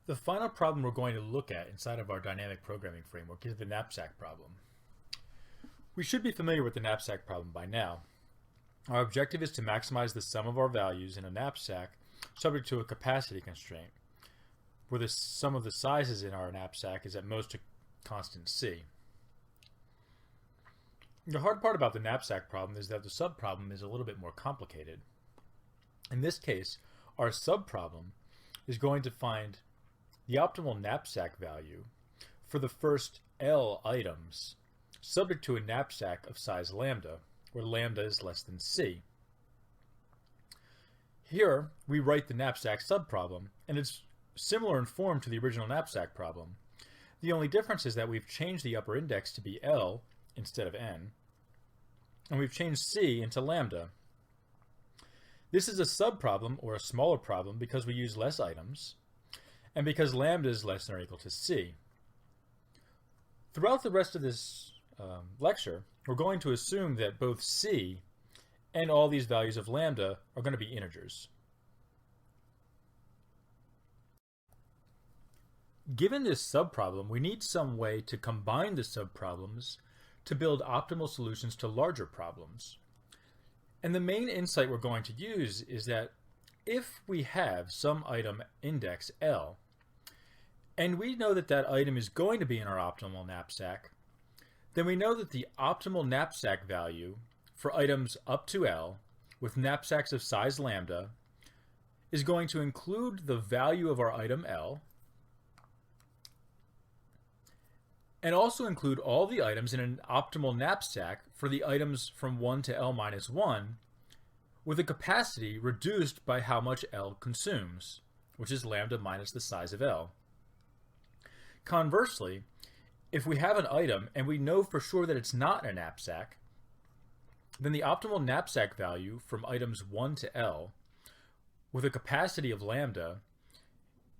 The final problem we're going to look at inside of our dynamic programming framework is the knapsack problem. We should be familiar with the knapsack problem by now. Our objective is to maximize the sum of our values in a knapsack subject to a capacity constraint, where the sum of the sizes in our knapsack is at most a constant c. The hard part about the knapsack problem is that the subproblem is a little bit more complicated. In this case, our subproblem is going to find the optimal knapsack value for the first L items, subject to a knapsack of size lambda, where lambda is less than c. Here, we write the knapsack subproblem, and it's similar in form to the original knapsack problem. The only difference is that we've changed the upper index to be L instead of n, and we've changed c into lambda. This is a subproblem, or a smaller problem, because we use less items, and because lambda is less than or equal to c. Throughout the rest of this lecture, we're going to assume that both c and all these values of lambda are going to be integers. Given this subproblem, we need some way to combine the subproblems to build optimal solutions to larger problems. And the main insight we're going to use is that if we have some item index L, and we know that that item is going to be in our optimal knapsack, then we know that the optimal knapsack value for items up to L with knapsacks of size lambda is going to include the value of our item L and also include all the items in an optimal knapsack for the items from 1 to L minus 1 with a capacity reduced by how much L consumes, which is lambda minus the size of L. Conversely, if we have an item and we know for sure that it's not a knapsack, then the optimal knapsack value from items 1 to L with a capacity of lambda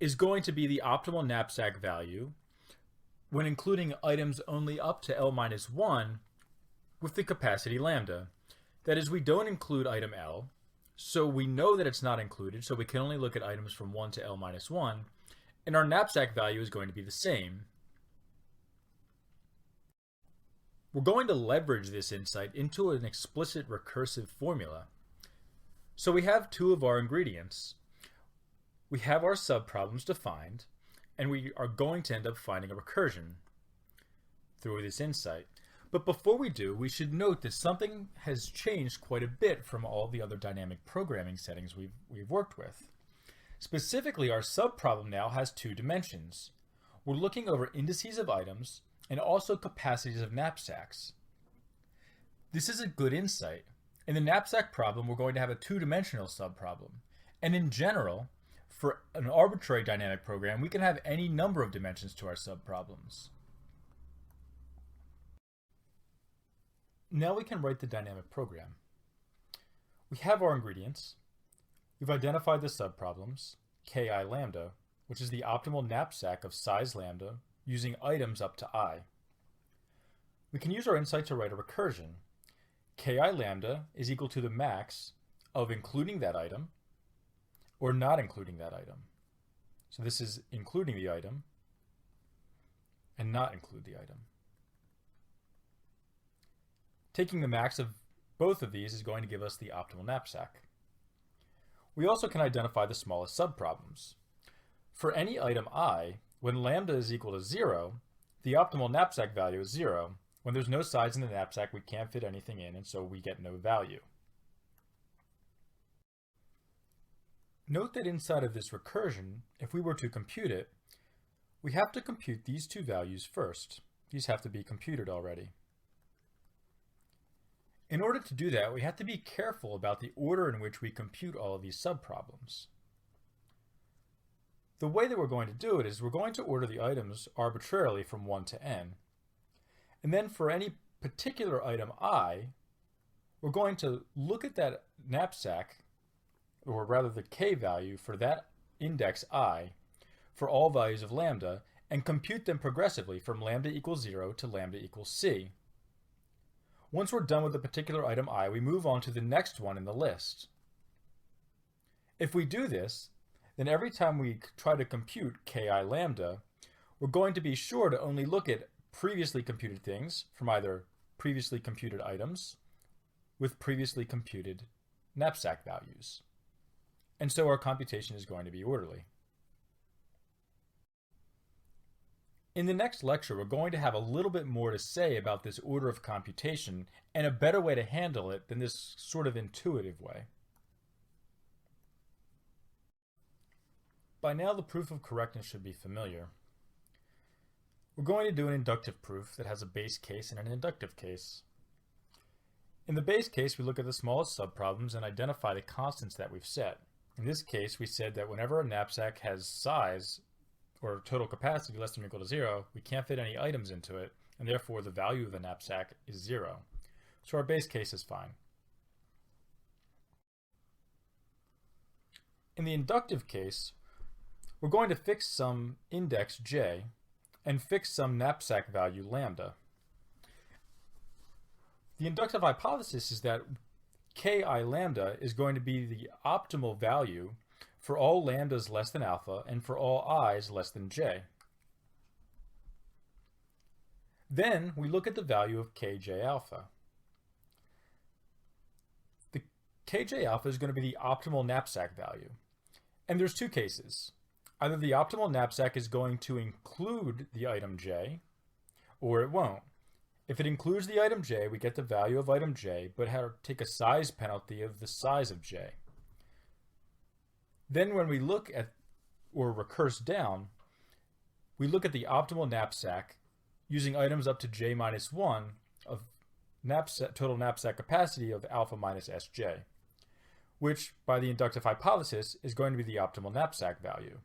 is going to be the optimal knapsack value when including items only up to L minus 1 with the capacity lambda. That is, we don't include item L, so we know that it's not included, so we can only look at items from 1 to L minus 1, and our knapsack value is going to be the same. We're going to leverage this insight into an explicit recursive formula. So we have two of our ingredients. We have our subproblems defined, and we are going to end up finding a recursion through this insight. But before we do, we should note that something has changed quite a bit from all the other dynamic programming settings we've worked with. Specifically, our subproblem now has two dimensions. We're looking over indices of items and also capacities of knapsacks. This is a good insight. In the knapsack problem, we're going to have a two-dimensional subproblem. And in general, for an arbitrary dynamic program, we can have any number of dimensions to our subproblems. Now we can write the dynamic program. We have our ingredients. We've identified the subproblems, ki lambda, which is the optimal knapsack of size lambda using items up to I. We can use our insight to write a recursion. Ki lambda is equal to the max of including that item or not including that item. So this is including the item and not include the item. Taking the max of both of these is going to give us the optimal knapsack. We also can identify the smallest subproblems. For any item I, when lambda is equal to 0, the optimal knapsack value is 0. When there's no size in the knapsack, we can't fit anything in, and so we get no value. Note that inside of this recursion, if we were to compute it, we have to compute these two values first. These have to be computed already. In order to do that, we have to be careful about the order in which we compute all of these subproblems. The way that we're going to do it is we're going to order the items arbitrarily from 1 to n. And then for any particular item I, we're going to look at that knapsack, or rather the k value for that index I, for all values of lambda, and compute them progressively from lambda equals 0 to lambda equals c. Once we're done with a particular item I, we move on to the next one in the list. If we do this, then every time we try to compute ki lambda, we're going to be sure to only look at previously computed things from either previously computed items with previously computed knapsack values. And so our computation is going to be orderly. In the next lecture, we're going to have a little bit more to say about this order of computation and a better way to handle it than this sort of intuitive way. By now, the proof of correctness should be familiar. We're going to do an inductive proof that has a base case and an inductive case. In the base case, we look at the smallest subproblems and identify the constants that we've set. In this case, we said that whenever a knapsack has size or total capacity less than or equal to 0, we can't fit any items into it, and therefore the value of the knapsack is 0. So our base case is fine. In the inductive case, we're going to fix some index j and fix some knapsack value lambda. The inductive hypothesis is that ki lambda is going to be the optimal value for all lambdas less than alpha and for all i's less than j. Then we look at the value of kj alpha. The kj alpha is going to be the optimal knapsack value. And there's two cases. Either the optimal knapsack is going to include the item j, or it won't. If it includes the item j, we get the value of item j, but take a size penalty of the size of j. Then when we look at, or recurse down, we look at the optimal knapsack using items up to j minus 1 of total knapsack capacity of alpha minus sj, which by the inductive hypothesis is going to be the optimal knapsack value.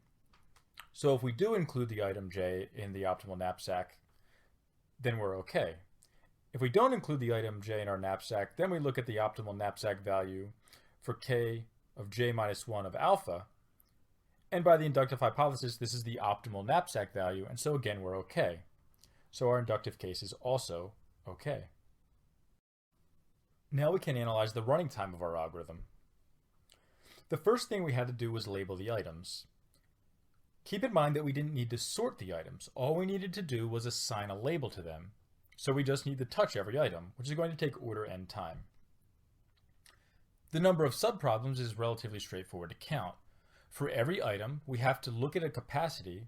So if we do include the item j in the optimal knapsack, then we're okay. If we don't include the item j in our knapsack, then we look at the optimal knapsack value for k of j minus 1 of alpha, and by the inductive hypothesis, this is the optimal knapsack value, and so again we're okay. So our inductive case is also okay. Now we can analyze the running time of our algorithm. The first thing we had to do was label the items. Keep in mind that we didn't need to sort the items. All we needed to do was assign a label to them. So we just need to touch every item, which is going to take order n time. The number of subproblems is relatively straightforward to count. For every item, we have to look at a capacity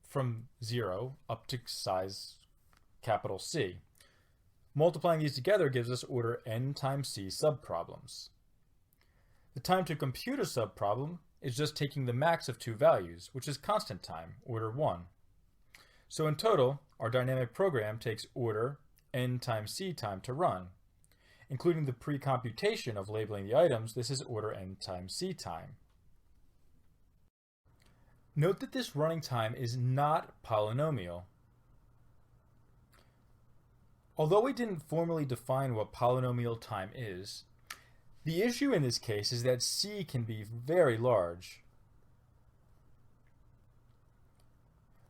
from 0 up to size capital C. Multiplying these together gives us order n times c subproblems. The time to compute a subproblem is just taking the max of two values, which is constant time, order 1. So in total, our dynamic program takes order n times c time to run. Including the pre-computation of labeling the items, this is order n times c time. Note that this running time is not polynomial. Although we didn't formally define what polynomial time is, the issue in this case is that c can be very large.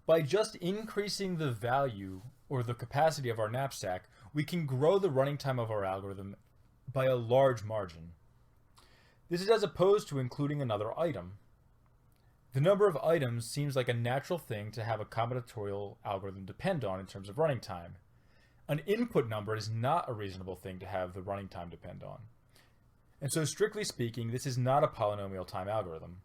By just increasing the value or the capacity of our knapsack, we can grow the running time of our algorithm by a large margin. This is as opposed to including another item. The number of items seems like a natural thing to have a combinatorial algorithm depend on in terms of running time. An input number is not a reasonable thing to have the running time depend on. And so strictly speaking, this is not a polynomial time algorithm.